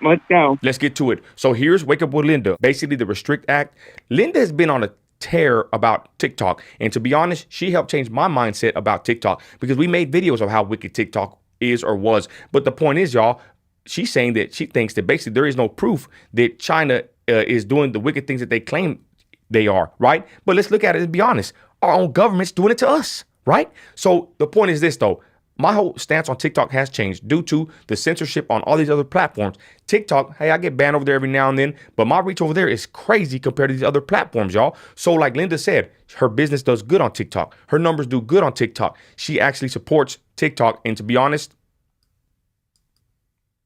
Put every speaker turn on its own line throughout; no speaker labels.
Let's go.
Let's get to it. So here's Wake Up with Linda. Basically, the Restrict Act. Linda has been on a tear about TikTok. And to be honest, she helped change my mindset about TikTok because we made videos of how wicked TikTok is or was. But the point is, y'all, she's saying that she thinks that basically there is no proof that China is doing the wicked things that they claim they are, right? But let's look at it and be honest. Our own government's doing it to us, right? So the point is this, though. My whole stance on TikTok has changed due to the censorship on all these other platforms. TikTok, hey, I get banned over there every now and then, but my reach over there is crazy compared to these other platforms, y'all. So like Linda said, her business does good on TikTok. Her numbers do good on TikTok. She actually supports TikTok. And to be honest,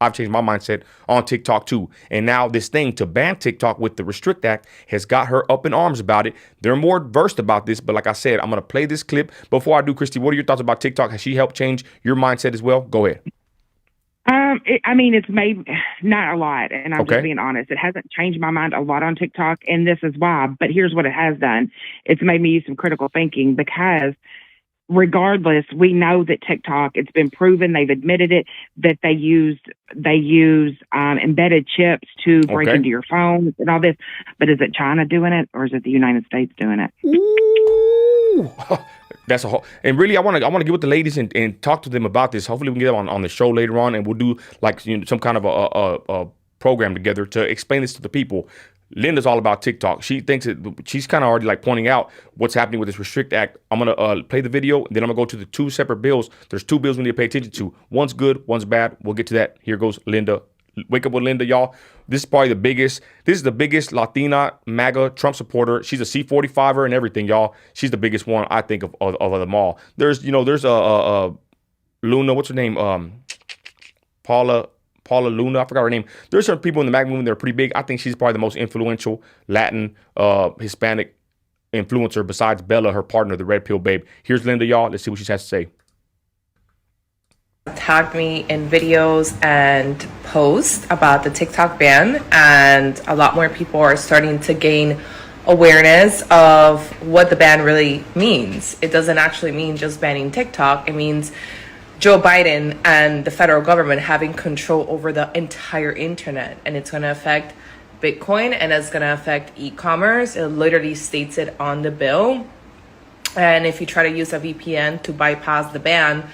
I've changed my mindset on TikTok too. And now this thing to ban TikTok with the Restrict Act has got her up in arms about it. They're more versed about this, but like I said, I'm going to play this clip. Before I do, Christy, what are your thoughts about TikTok? Has she helped change your mindset as well? Go ahead.
I mean, it's made not a lot, and I'm just
Okay.
being honest. It hasn't changed my mind a lot on TikTok, and this is why. But here's what it has done: it's made me use some critical thinking because regardless, we know that TikTok, it's been proven, they've admitted it, that they use embedded chips to break
Okay.
into your phone and all this. But is it China doing it, or is it the United States doing it?
Ooh. That's a whole, and really, I want to get with the ladies and talk to them about this. Hopefully, we can get them on the show later on, and we'll do like some kind of a program together to explain this to the people. Linda's all about TikTok. She thinks she's kind of already like pointing out what's happening with this Restrict Act. I'm gonna play the video, then I'm gonna go to the two separate bills. There's two bills we need to pay attention to. One's good, one's bad. We'll get to that. Here goes Linda. Wake Up with Linda, y'all. This is probably the biggest. This is the biggest Latina MAGA Trump supporter. She's a C45er and everything, y'all. She's the biggest one I think of them all. There's a Luna. What's her name? Paula Luna. I forgot her name. There's some people in the MAGA movement that are pretty big. I think she's probably the most influential Latin Hispanic influencer besides Bella, her partner, the Red Pill Babe. Here's Linda, y'all. Let's see what she has to say.
Tagged me in videos and posts about the TikTok ban, and a lot more people are starting to gain awareness of what the ban really means. It doesn't actually mean just banning TikTok. It means Joe Biden and the federal government having control over the entire internet, and it's going to affect Bitcoin and it's going to affect e-commerce. It literally states it on the bill. And if you try to use a VPN to bypass the ban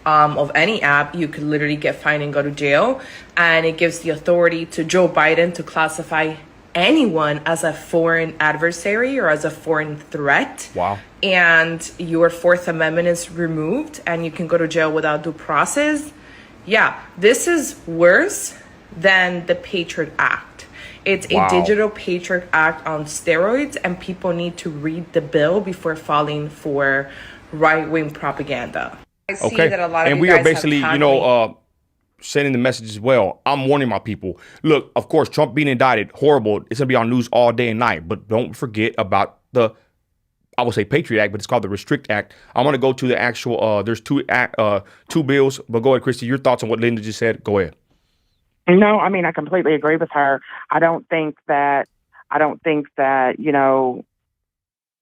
of any app, you could literally get fined and go to jail. And it gives the authority to Joe Biden to classify anyone as a foreign adversary or as a foreign threat.
Wow.
And your Fourth Amendment is removed and you can go to jail without due process. Yeah, this is worse than the Patriot Act. It's a digital Patriot Act on steroids, and people need to read the bill before falling for right-wing propaganda. I see
Okay.
that a lot of
And
you
we are
guys
basically,
have tagged me.
sending the message as well. I'm warning my people. Look, of course, Trump being indicted, horrible. It's gonna be on news all day and night. But don't forget about I would say Patriot Act, but it's called the Restrict Act. I want to go to the actual. There's two bills. But go ahead, Christy. Your thoughts on what Linda just said? Go ahead.
No, I mean, I completely agree with her. I don't think that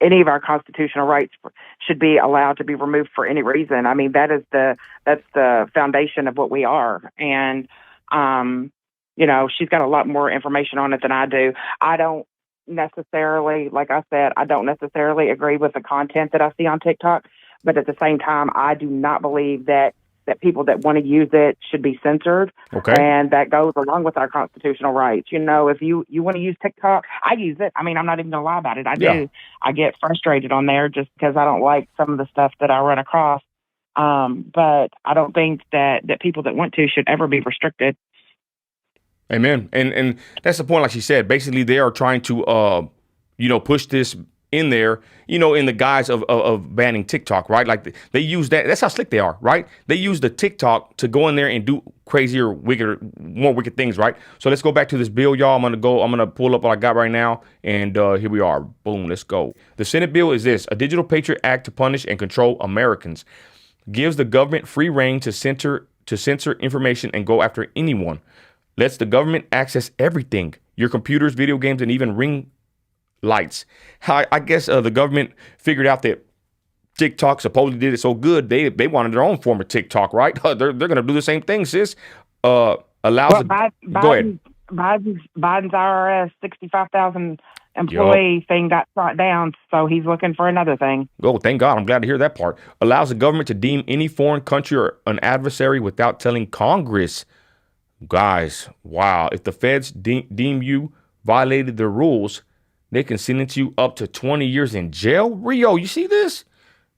any of our constitutional rights should be allowed to be removed for any reason. I mean, that's the foundation of what we are. And she's got a lot more information on it than I do. I don't necessarily, like I said, I don't necessarily agree with the content that I see on TikTok, but at the same time, I do not believe that people that want to use it should be censored.
Okay.
And that goes along with our constitutional rights. If you want to use TikTok, I use it. I mean, I'm not even going to lie about it. I do.
Yeah.
I get frustrated on there just because I don't like some of the stuff that I run across. But I don't think that people that want to should ever be restricted.
Amen. And that's the point, like she said. Basically, they are trying to push this in there, in the guise of banning TikTok, right? Like they use that. That's how slick they are, right? They use the TikTok to go in there and do crazier, more wicked things, right? So let's go back to this bill, y'all. I'm gonna pull up what I got right now, and here we are. Boom, let's go. The Senate bill is this: a Digital Patriot Act to punish and control Americans, gives the government free reign to censor information and go after anyone. Lets the government access everything: your computers, video games, and even ring lights. I guess the government figured out that TikTok supposedly did it so good, they wanted their own form of TikTok, right? They're gonna do the same thing, sis. allows
Well,
a, go ahead.
Biden's IRS 65,000
Yup.
employee thing got shot down, so he's looking for another thing.
Oh, thank God. I'm glad to hear that part. Allows the government to deem any foreign country or an adversary without telling Congress. Guys, wow. If the feds deem you violated the rules, they can sentence you up to 20 years in jail. Rio, you see this?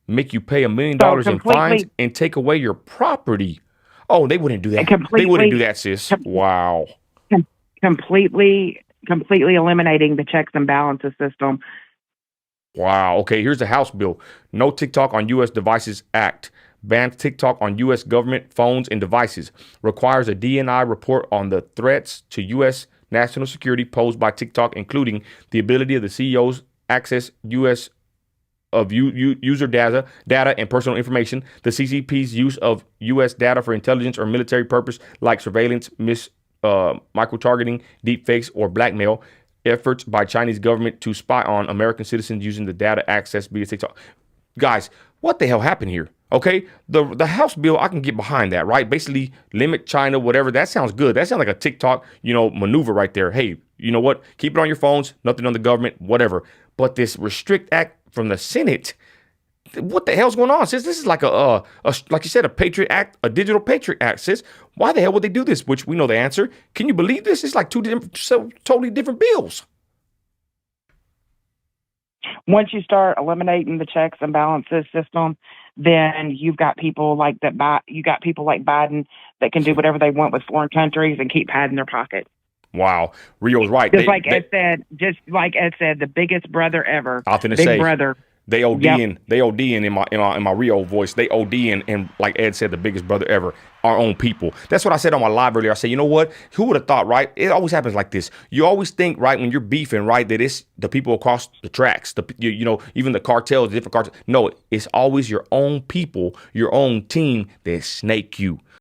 Make you pay $1 million
So
in fines
completely,
and take away your property. Oh, they wouldn't do that. They wouldn't do
completely,
that, sis.
com-
Wow.
completely eliminating the checks and balances system.
Wow. Okay, here's the House bill. No TikTok on U.S. Devices Act. Bans TikTok on U.S. government phones and devices. Requires a DNI report on the threats to U.S. national security posed by TikTok, including the ability of the CEOs access U.S. of user data and personal information, the CCP's use of U.S. data for intelligence or military purpose like surveillance, micro-targeting, deepfakes, or blackmail, efforts by Chinese government to spy on American citizens using the data access via TikTok. Guys, what the hell happened here? Okay, the House bill, I can get behind that, right? Basically, limit China, whatever. That sounds good. That sounds like a TikTok, maneuver right there. Hey, you know what? Keep it on your phones. Nothing on the government, whatever. But this Restrict Act from the Senate, what the hell's going on, sis? This is like like you said, a Patriot Act, a digital Patriot Act, sis. Why the hell would they do this? Which we know the answer. Can you believe this? It's like totally different bills.
Once you start eliminating the checks and balances system, then you've got people like that. You got people like Biden that can do whatever they want with foreign countries and keep padding their pocket.
Wow, Rio's right.
Just like Ed said, the biggest brother ever.
I was finna
Big
say,
brother.
They ODing,
Yep.
they ODing in my Rio voice. They ODing, and like Ed said, the biggest brother ever, our own people. That's what I said on my live earlier. I said, you know what? Who would have thought, right? It always happens like this. You always think, right, when you're beefing, right, that it's the people across the tracks, even the cartels, different cartels. No, it's always your own people, your own team that snake you.